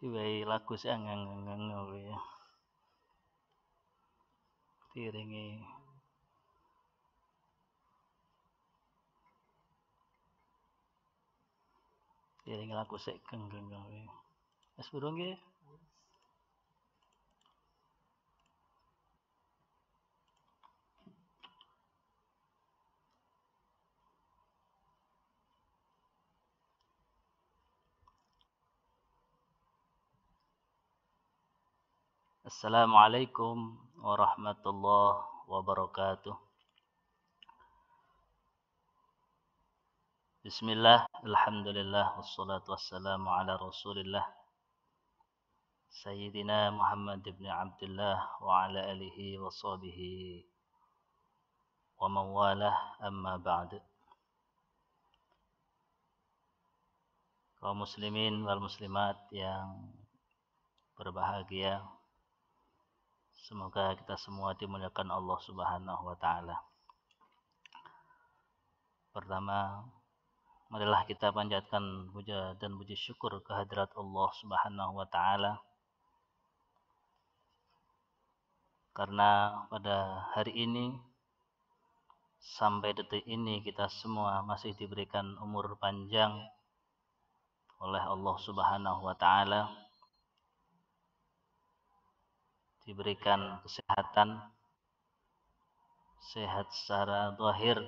Iwai lagu sih angang-angang ya. Tiringi lagu sik genggeng ya. Wis burung nggih. Assalamualaikum warahmatullahi wabarakatuh. Bismillah, alhamdulillah, wassalatu wassalamu ala rasulillah Sayyidina Muhammad ibn Abdullah wa ala alihi wa sahbihi wa mawalah amma ba'd. Kaum muslimin wal muslimat yang berbahagia, semoga kita semua dimuliakan Allah Subhanahu wa taala. Pertama, marilah kita panjatkan puja dan puji syukur kehadirat Allah Subhanahu wa taala karena pada hari ini sampai detik ini kita semua masih diberikan umur panjang oleh Allah Subhanahu wa taala, diberikan kesehatan, sehat secara zahir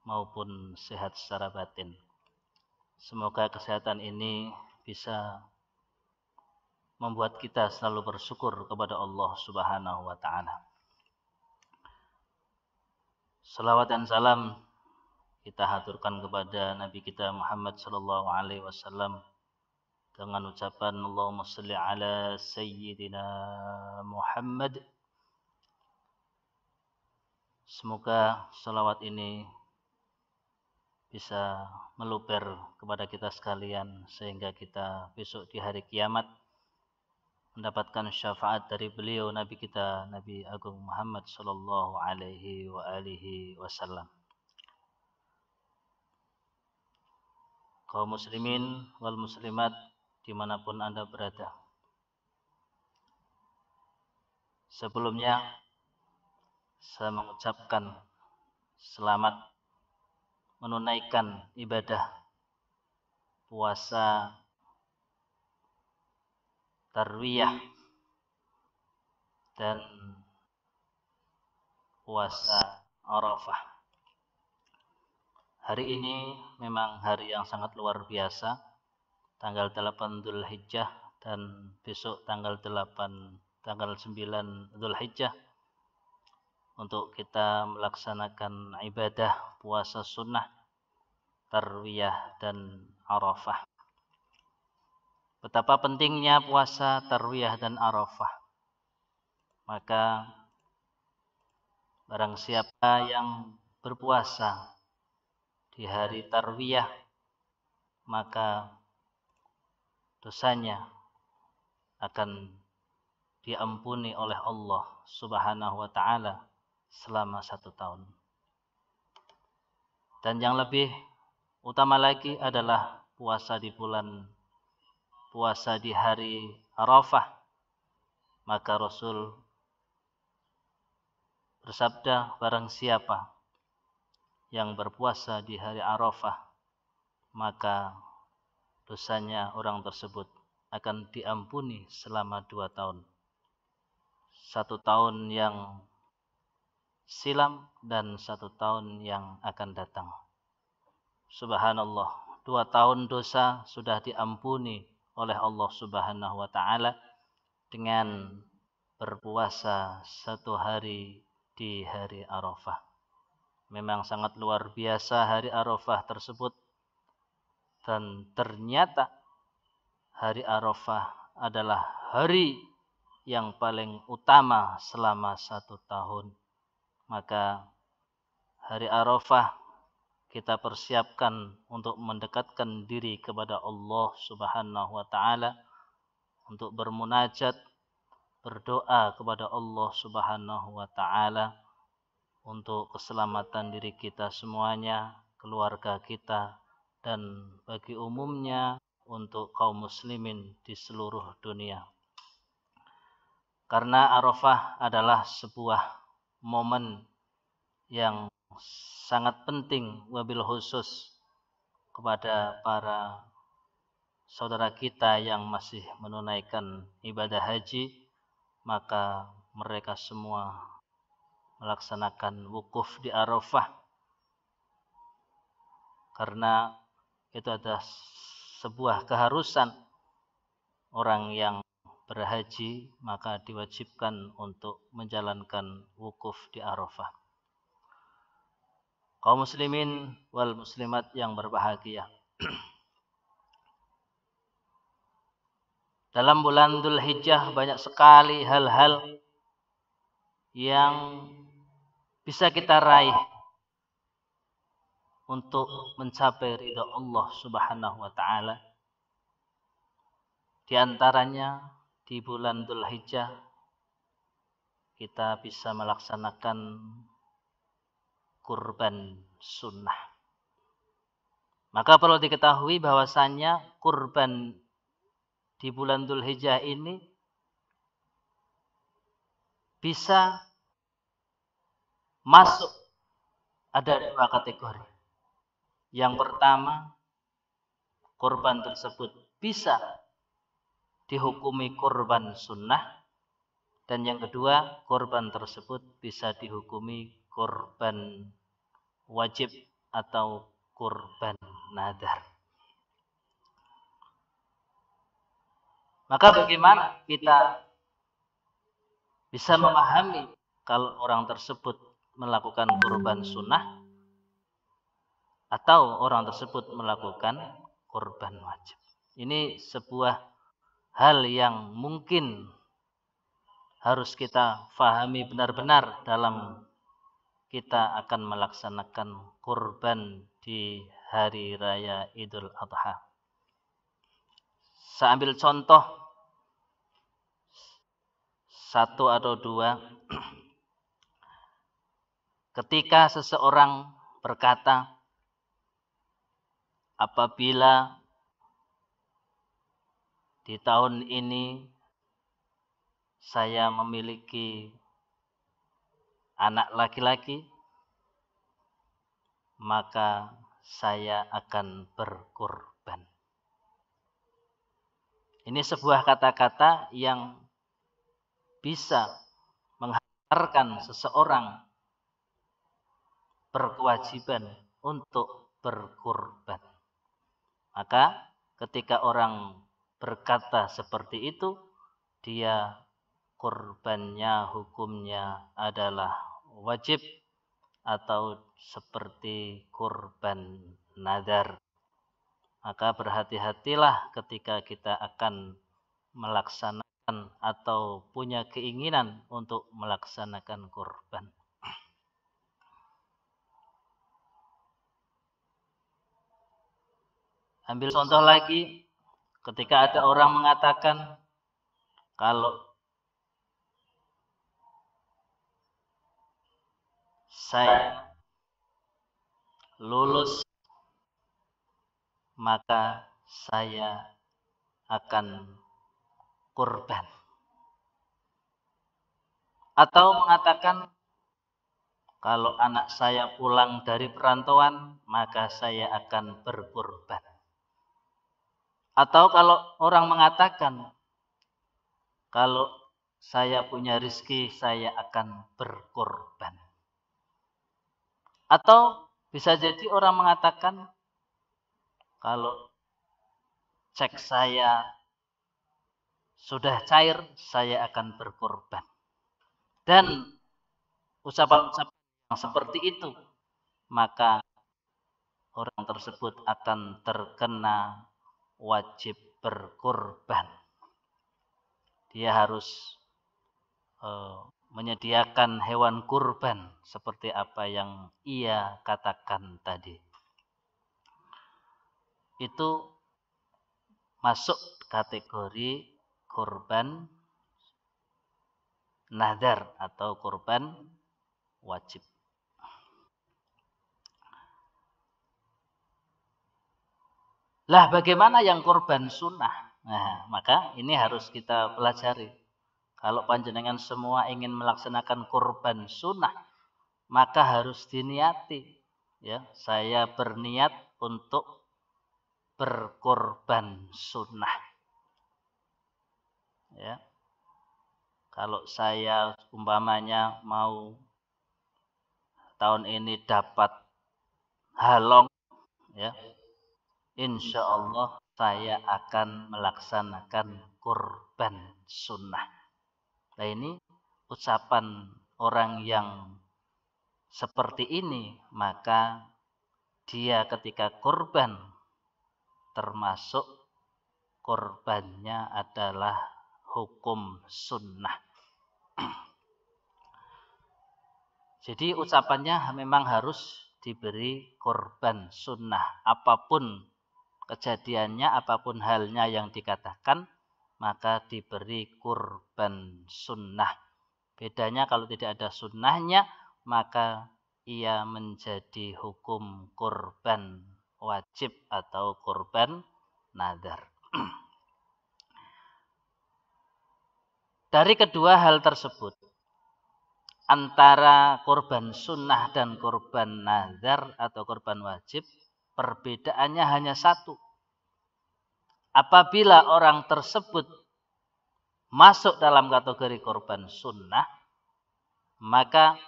maupun sehat secara batin. Semoga kesehatan ini bisa membuat kita selalu bersyukur kepada Allah Subhanahu wa taala. Salawat dan salam kita haturkan kepada Nabi kita Muhammad sallallahu alaihi wasallam dengan ucapan Allahumma shalli ala sayyidina Muhammad. Semoga salawat ini bisa meluber kepada kita sekalian sehingga kita besok di hari kiamat mendapatkan syafaat dari beliau Nabi kita Nabi Agung Muhammad sallallahu alaihi wa alihi wasallam. Kaum muslimin wal muslimat dimanapun Anda berada. Sebelumnya saya mengucapkan selamat menunaikan ibadah puasa tarwiyah dan puasa Arafah. Hari ini memang hari yang sangat luar biasa, tanggal 8 Dzulhijjah dan besok tanggal 9 Dzulhijjah untuk kita melaksanakan ibadah puasa sunnah, tarwiyah dan Arafah. Betapa pentingnya puasa tarwiyah dan Arafah. Maka barang siapa yang berpuasa di hari tarwiyah, maka dosanya akan diampuni oleh Allah Subhanahu wa taala selama 1 tahun. Dan yang lebih utama lagi adalah puasa di hari Arafah. Maka Rasul bersabda, barang siapa yang berpuasa di hari Arafah, maka dosanya orang tersebut akan diampuni selama 2 tahun. 1 tahun yang silam dan 1 tahun yang akan datang. Subhanallah, 2 tahun dosa sudah diampuni oleh Allah Subhanahu wa taala dengan berpuasa 1 hari di hari Arafah. Memang sangat luar biasa hari Arafah tersebut, dan ternyata hari Arafah adalah hari yang paling utama selama 1 tahun. Maka hari Arafah kita persiapkan untuk mendekatkan diri kepada Allah Subhanahu wa taala, untuk bermunajat, berdoa kepada Allah Subhanahu wa taala untuk keselamatan diri kita semuanya, keluarga kita, dan bagi umumnya untuk kaum muslimin di seluruh dunia. Karena Arafah adalah sebuah momen yang sangat penting wabil khusus kepada para saudara kita yang masih menunaikan ibadah haji, maka mereka semua melaksanakan wukuf di Arafah karena itu adalah sebuah keharusan orang yang berhaji, maka diwajibkan untuk menjalankan wukuf di Arafah. Kaum muslimin wal muslimat yang berbahagia. Dalam bulan Dzulhijjah banyak sekali hal-hal yang bisa kita raih untuk mencapai ridha Allah Subhanahu wa taala. Di antaranya di bulan Dzulhijjah kita bisa melaksanakan kurban sunnah. Maka perlu diketahui bahwasannya kurban di bulan Dzulhijjah ini bisa masuk ada dua kategori. Yang pertama, kurban tersebut bisa dihukumi kurban sunnah. Dan yang kedua, kurban tersebut bisa dihukumi kurban wajib atau kurban nadar. Maka bagaimana kita bisa memahami kalau orang tersebut melakukan kurban sunnah atau orang tersebut melakukan kurban wajib? Ini sebuah hal yang mungkin harus kita fahami benar-benar dalam kita akan melaksanakan kurban di hari raya Idul Adha. Saya ambil contoh satu atau dua. Ketika seseorang berkata, apabila di tahun ini saya memiliki anak laki-laki, maka saya akan berkurban. Ini sebuah kata-kata yang bisa menghantarkan seseorang berkewajiban untuk berkurban. Maka ketika orang berkata seperti itu, dia kurbannya hukumnya adalah wajib atau seperti kurban nadar. Maka berhati-hatilah ketika kita akan melaksanakan atau punya keinginan untuk melaksanakan kurban. Ambil contoh lagi, ketika ada orang mengatakan kalau saya lulus maka saya akan kurban. Atau mengatakan kalau anak saya pulang dari perantauan maka saya akan berkurban. Atau kalau orang mengatakan kalau saya punya rezeki saya akan berkurban. Atau bisa jadi orang mengatakan kalau cek saya sudah cair, saya akan berkorban. Dan ucapan-ucapan yang seperti itu, maka orang tersebut akan terkena wajib berkorban. Dia harus menyediakan hewan kurban seperti apa yang ia katakan tadi. Itu masuk kategori kurban nadar atau kurban wajib. Lah bagaimana yang kurban sunnah? Nah, maka ini harus kita pelajari. Kalau panjenengan semua ingin melaksanakan kurban sunnah, maka harus diniati. Ya, saya berniat untuk berkorban sunnah. Ya, kalau saya umpamanya mau tahun ini dapat halong, ya, insya Allah saya akan melaksanakan kurban sunnah. Nah ini ucapan orang yang seperti ini, maka dia ketika kurban termasuk korbannya adalah hukum sunnah. Jadi ucapannya memang harus diberi korban sunnah. Apapun kejadiannya, apapun halnya yang dikatakan, maka diberi kurban sunnah. Bedanya kalau tidak ada sunnahnya, maka ia menjadi hukum kurban wajib atau kurban nadar. Dari kedua hal tersebut, antara kurban sunnah dan kurban nazar atau kurban wajib, perbedaannya hanya satu. Apabila orang tersebut masuk dalam kategori kurban sunnah, maka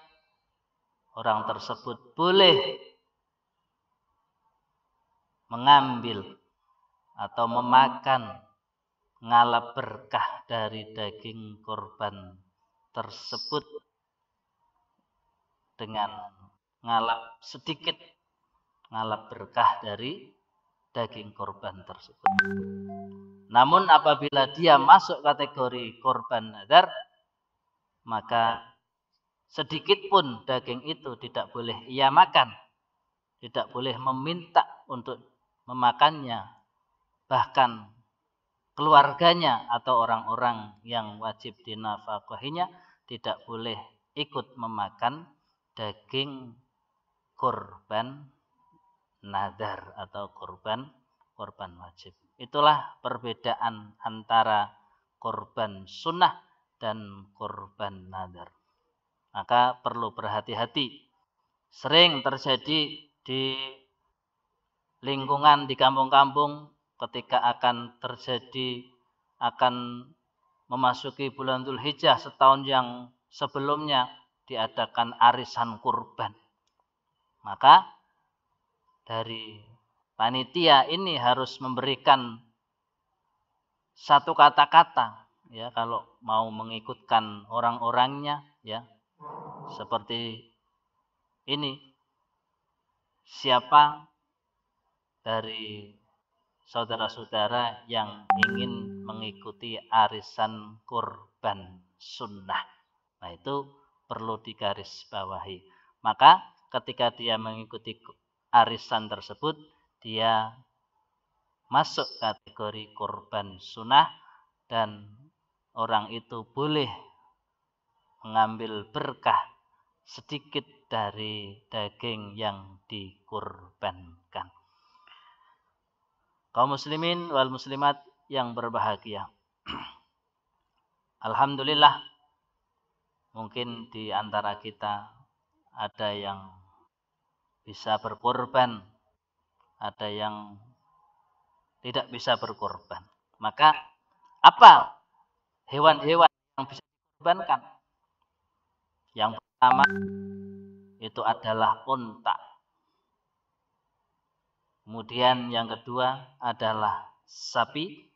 orang tersebut boleh mengambil atau memakan ngalap berkah dari daging kurban tersebut dengan ngalap sedikit, ngalap berkah dari daging kurban tersebut. Namun apabila dia masuk kategori kurban nadar, maka sedikit pun daging itu tidak boleh ia makan, tidak boleh meminta untuk memakannya, bahkan keluarganya atau orang-orang yang wajib dinafkahinya tidak boleh ikut memakan daging kurban nadar atau kurban wajib. Itulah perbedaan antara kurban sunnah dan kurban nadar. Maka perlu berhati-hati. Sering terjadi di lingkungan, di kampung-kampung, ketika akan memasuki bulan Dzulhijjah setahun yang sebelumnya diadakan arisan kurban. Maka dari panitia ini harus memberikan satu kata-kata, ya, kalau mau mengikutkan orang-orangnya, ya, seperti ini. Siapa dari saudara-saudara yang ingin mengikuti arisan kurban sunnah? Nah, itu perlu digarisbawahi. Maka ketika dia mengikuti arisan tersebut, dia masuk kategori kurban sunnah dan orang itu boleh mengambil berkah sedikit dari daging yang dikurbankan. Kaum muslimin wal muslimat yang berbahagia. Alhamdulillah, mungkin di antara kita ada yang bisa berkorban, ada yang tidak bisa berkorban. Maka apa hewan-hewan yang bisa dikorbankan? Yang pertama itu adalah unta. Kemudian yang kedua adalah sapi.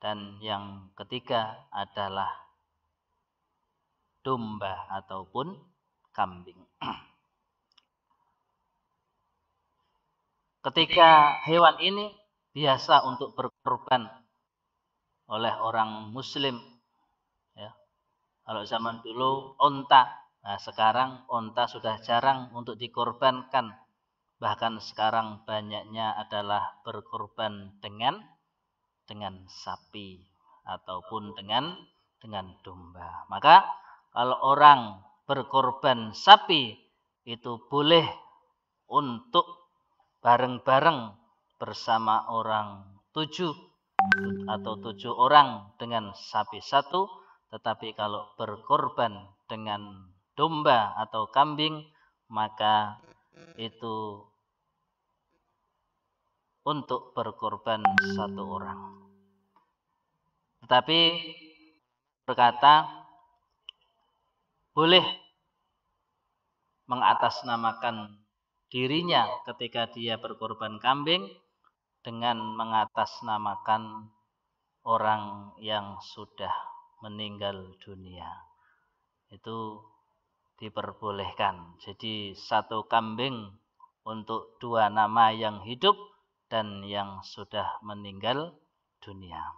Dan yang ketiga adalah domba ataupun kambing. Ketika hewan ini biasa untuk berkorban oleh orang muslim, ya. Kalau zaman dulu unta, nah sekarang unta sudah jarang untuk dikorbankan. Bahkan sekarang banyaknya adalah berkorban dengan sapi ataupun dengan domba. Maka kalau orang berkorban sapi itu boleh untuk bareng-bareng bersama orang 7 atau 7 orang dengan sapi 1, tetapi kalau berkorban dengan domba atau kambing, maka itu untuk berkorban 1 orang. Tetapi berkata boleh mengatasnamakan dirinya ketika dia berkorban kambing dengan mengatasnamakan orang yang sudah meninggal dunia. Itu diperbolehkan. Jadi 1 kambing untuk 2 nama yang hidup dan yang sudah meninggal dunia.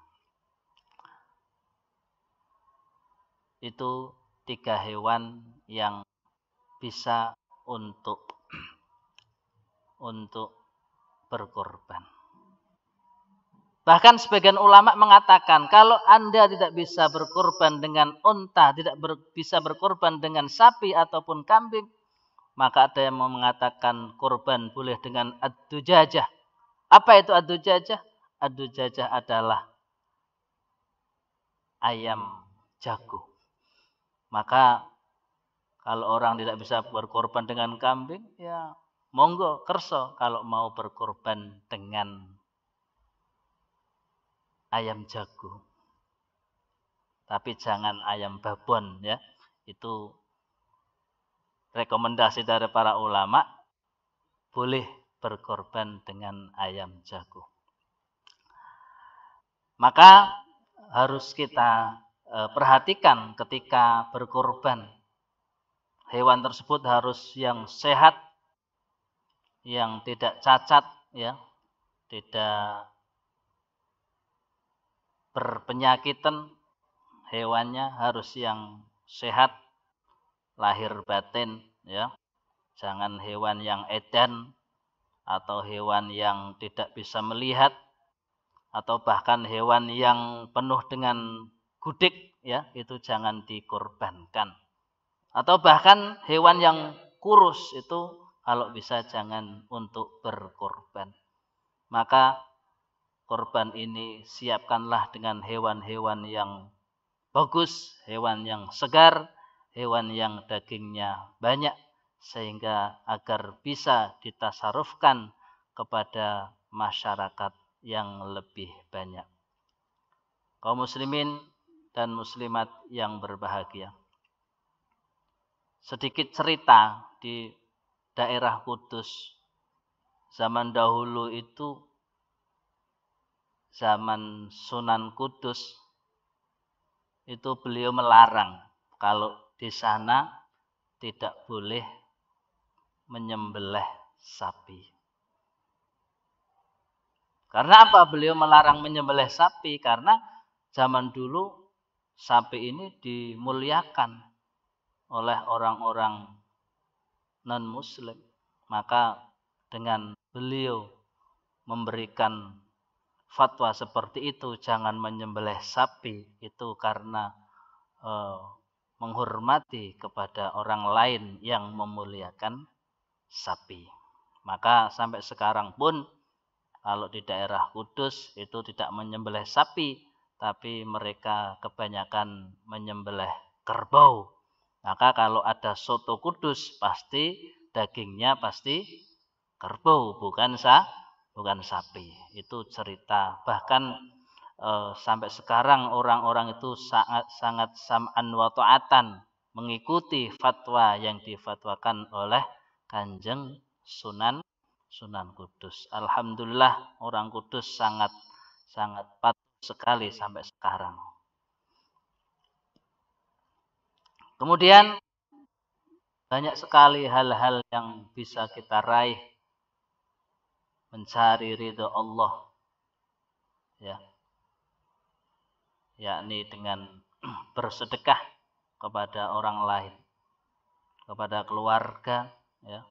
Itu 3 hewan yang bisa untuk berkorban. Bahkan sebagian ulama mengatakan kalau Anda tidak bisa berkorban dengan unta, tidak bisa berkorban dengan sapi ataupun kambing, maka ada yang mengatakan korban boleh dengan ad-dujajah. Apa itu ad-dujajah? Ad-dujajah adalah ayam jago. Maka kalau orang tidak bisa berkorban dengan kambing, ya monggo kerso kalau mau berkorban dengan ayam jago. Tapi jangan ayam babon ya. Itu rekomendasi dari para ulama, boleh berkorban dengan ayam jago. Maka harus kita perhatikan ketika berkorban. Hewan tersebut harus yang sehat, yang tidak cacat, ya, tidak berpenyakitan. Hewannya harus yang sehat, lahir batin, ya. Jangan hewan yang edan atau hewan yang tidak bisa melihat atau bahkan hewan yang penuh dengan gudik, ya, itu jangan dikorbankan. Atau bahkan hewan yang kurus itu kalau bisa jangan untuk berkorban. Maka korban ini siapkanlah dengan hewan-hewan yang bagus, hewan yang segar, hewan yang dagingnya banyak, sehingga agar bisa ditasarufkan kepada masyarakat yang lebih banyak. Kaum muslimin dan muslimat yang berbahagia. Sedikit cerita di daerah Kudus. Zaman dahulu itu, zaman Sunan Kudus, itu beliau melarang kalau di sana tidak boleh menyembelih sapi. Karena apa beliau melarang menyembelih sapi? Karena zaman dulu sapi ini dimuliakan oleh orang-orang non-muslim. Maka dengan beliau memberikan fatwa seperti itu, jangan menyembelih sapi, itu karena menghormati kepada orang lain yang memuliakan sapi. Maka sampai sekarang pun kalau di daerah Kudus itu tidak menyembelih sapi, tapi mereka kebanyakan menyembelih kerbau. Maka kalau ada soto Kudus pasti dagingnya pasti kerbau, bukan sapi. Itu cerita. Bahkan sampai sekarang orang-orang itu sangat sam'an wa ta'atan mengikuti fatwa yang difatwakan oleh Kanjeng Sunan Kudus. Alhamdulillah orang Kudus sangat patuh sekali sampai sekarang. Kemudian banyak sekali hal-hal yang bisa kita raih mencari ridha Allah, ya, yakni dengan bersedekah kepada orang lain, kepada keluarga, ya,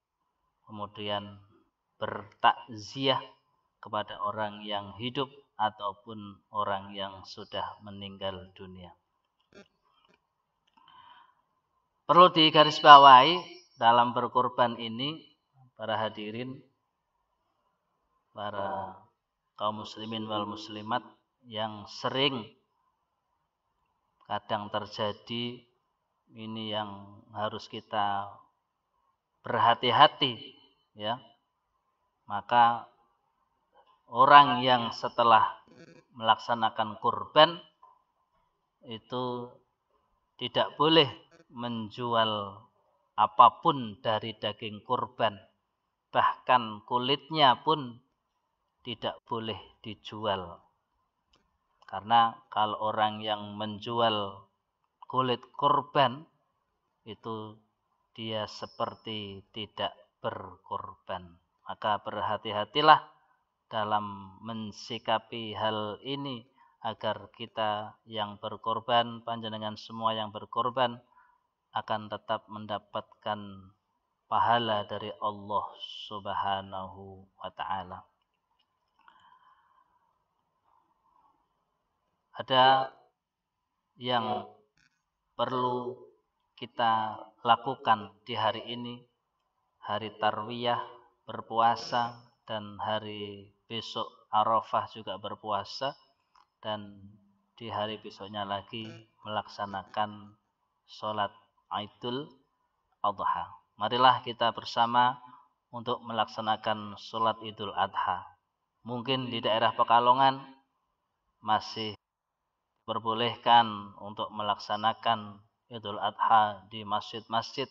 kemudian bertakziah kepada orang yang hidup ataupun orang yang sudah meninggal dunia. Perlu digarisbawahi dalam berkorban ini, para hadirin, para kaum muslimin wal muslimat yang sering kadang terjadi, ini yang harus kita berhati-hati, ya. Maka orang yang setelah melaksanakan kurban itu tidak boleh menjual apapun dari daging kurban, bahkan kulitnya pun tidak boleh dijual. Karena kalau orang yang menjual kulit kurban itu dia seperti tidak berkorban. Maka berhati-hatilah dalam mensikapi hal ini agar kita yang berkorban, panjenengan semua yang berkorban akan tetap mendapatkan pahala dari Allah Subhanahu wa taala. Ada yang perlu kita lakukan di hari ini, hari Tarwiyah berpuasa dan hari besok Arafah juga berpuasa, dan di hari besoknya lagi melaksanakan sholat Idul Adha. Marilah kita bersama untuk melaksanakan sholat Idul Adha. Mungkin di daerah Pekalongan masih perbolehkan untuk melaksanakan Idul Adha di masjid-masjid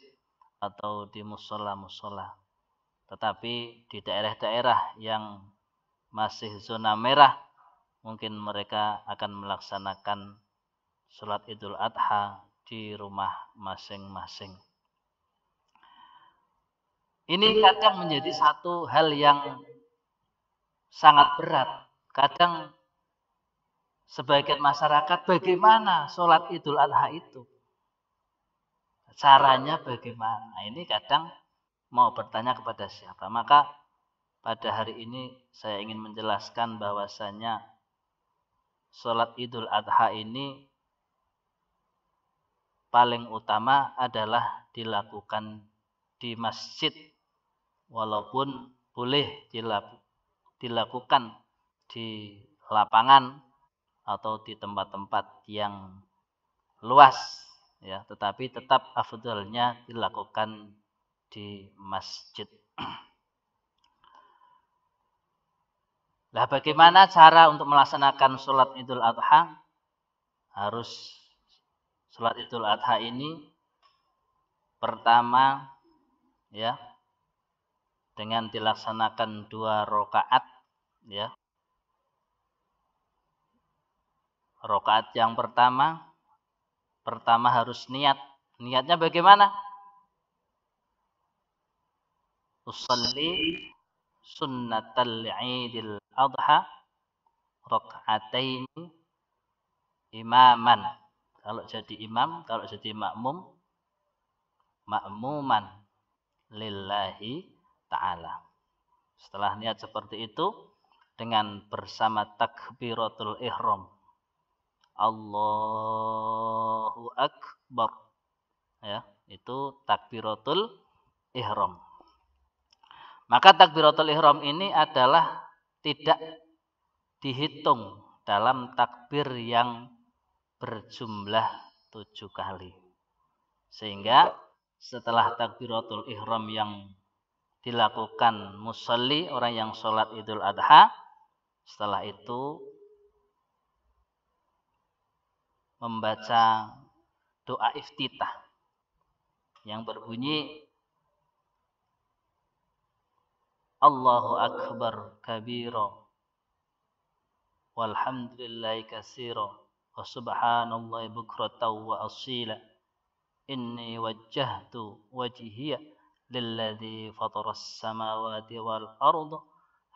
atau di musola-musola. Tetapi di daerah-daerah yang masih zona merah, mungkin mereka akan melaksanakan sholat Idul Adha di rumah masing-masing. Ini kadang menjadi satu hal yang sangat berat. Kadang sebagian masyarakat, bagaimana sholat Idul Adha itu? Caranya bagaimana? Ini kadang mau bertanya kepada siapa. Maka pada hari ini saya ingin menjelaskan bahwasanya sholat Idul Adha ini paling utama adalah dilakukan di masjid, walaupun boleh dilakukan di lapangan atau di tempat-tempat yang luas, ya, tetapi tetap afdalnya dilakukan di masjid. Lah bagaimana cara untuk melaksanakan sholat Idul Adha? Harus sholat Idul Adha ini pertama, ya, dengan dilaksanakan 2 rakaat, ya. Rakaat yang pertama harus niat. Niatnya bagaimana? Usolli sunnatal Idul Adha raka'ataini imaman. Kalau jadi imam, kalau jadi makmum, makmuman lillahi ta'ala. Setelah niat seperti itu, dengan bersama takbiratul ihram, Allahu Akbar, ya, itu takbiratul ihram. Maka takbiratul ihram ini adalah tidak dihitung dalam takbir yang berjumlah 7 kali. Sehingga setelah takbiratul ihram yang dilakukan musalli, orang yang sholat Idul Adha, setelah itu membaca doa iftitah yang berbunyi Allahu Akbar kabira walhamdulillahi katsira wa subhanallahi bukratan wa asila inni wajjahtu wajhiya lilladzi fataras samawati wal arda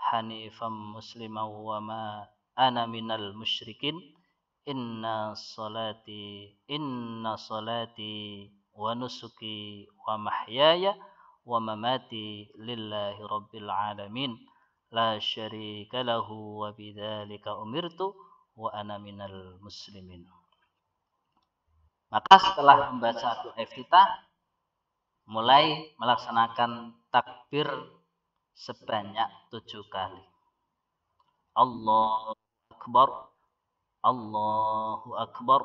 hanifan musliman wa ma ana minal musyrikin inna salati wa nusuki wa mahyaya wa mamati lillahi rabbil alamin la syarika lahu wa bidzalika umirtu wa ana minal muslimin. Maka setelah membaca doa iftitah, mulai melaksanakan takbir sebanyak 7 kali. Allahu akbar, Allahu akbar,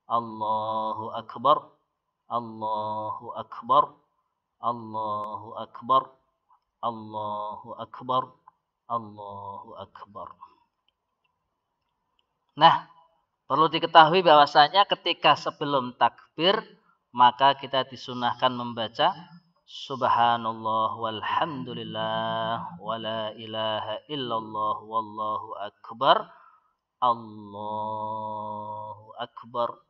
Allahu akbar, Allahu akbar, Allahu akbar, Allahu akbar, Allahu akbar. Nah, perlu diketahui bahwasanya ketika sebelum takbir maka kita disunahkan membaca Subhanallah walhamdulillah wala ilaha illallah wallahu akbar, Allahu akbar.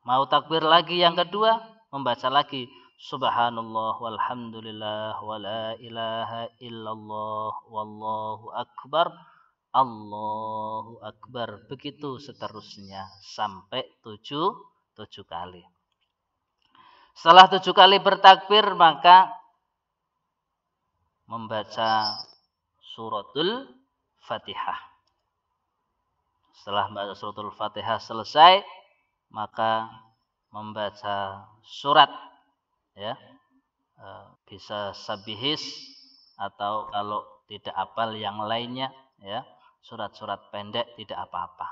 Mau takbir lagi yang kedua, membaca lagi Subhanallah walhamdulillah wala ilaha illallah wallahu akbar, Allahu akbar. Begitu seterusnya sampai tujuh kali. Setelah 7 kali bertakbir maka membaca suratul Fatihah. Setelah membaca suratul Fatihah selesai, maka membaca surat, ya, bisa sabihis atau kalau tidak hafal yang lainnya, ya, surat-surat pendek tidak apa-apa.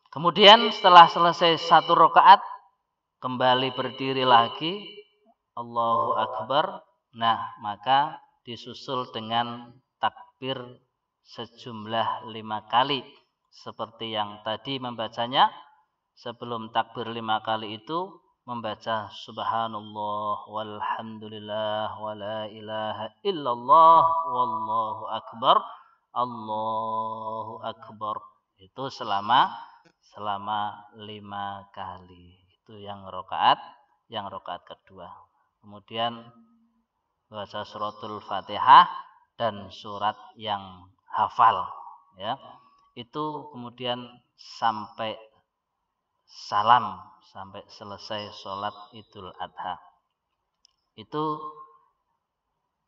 Kemudian setelah selesai 1 rakaat kembali berdiri lagi, Allahu akbar. Nah, maka disusul dengan takbir sejumlah 5 kali seperti yang tadi membacanya. Sebelum takbir 5 kali itu membaca Subhanallah walhamdulillah wala ilaha illallah wallahu akbar, Allahu akbar. Itu selama 5 kali. Itu yang rakaat kedua. Kemudian baca suratul Fatihah dan surat yang hafal, ya. Itu kemudian sampai salam, sampai selesai sholat Idul Adha. Itu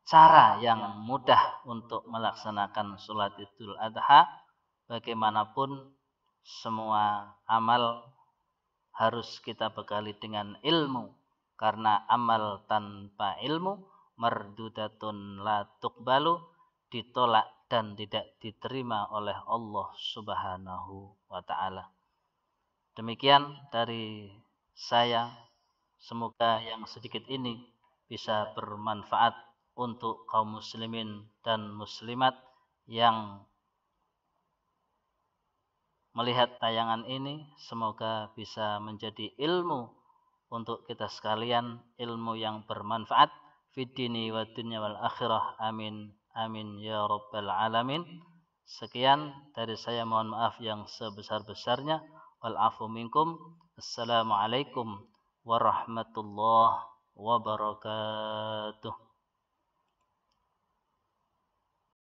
cara yang mudah untuk melaksanakan sholat Idul Adha. Bagaimanapun semua amal harus kita bekali dengan ilmu, karena amal tanpa ilmu mardudatun la tuqbalu, ditolak dan tidak diterima oleh Allah Subhanahu wa taala. Demikian dari saya, semoga yang sedikit ini bisa bermanfaat untuk kaum muslimin dan muslimat yang melihat tayangan ini. Semoga bisa menjadi ilmu untuk kita sekalian, ilmu yang bermanfaat fid dini wa dunya wal akhirah. Amin amin ya rabbal alamin. Sekian dari saya, mohon maaf yang sebesar-besarnya. Wal afu minkum. Assalamualaikum warahmatullahi wabarakatuh.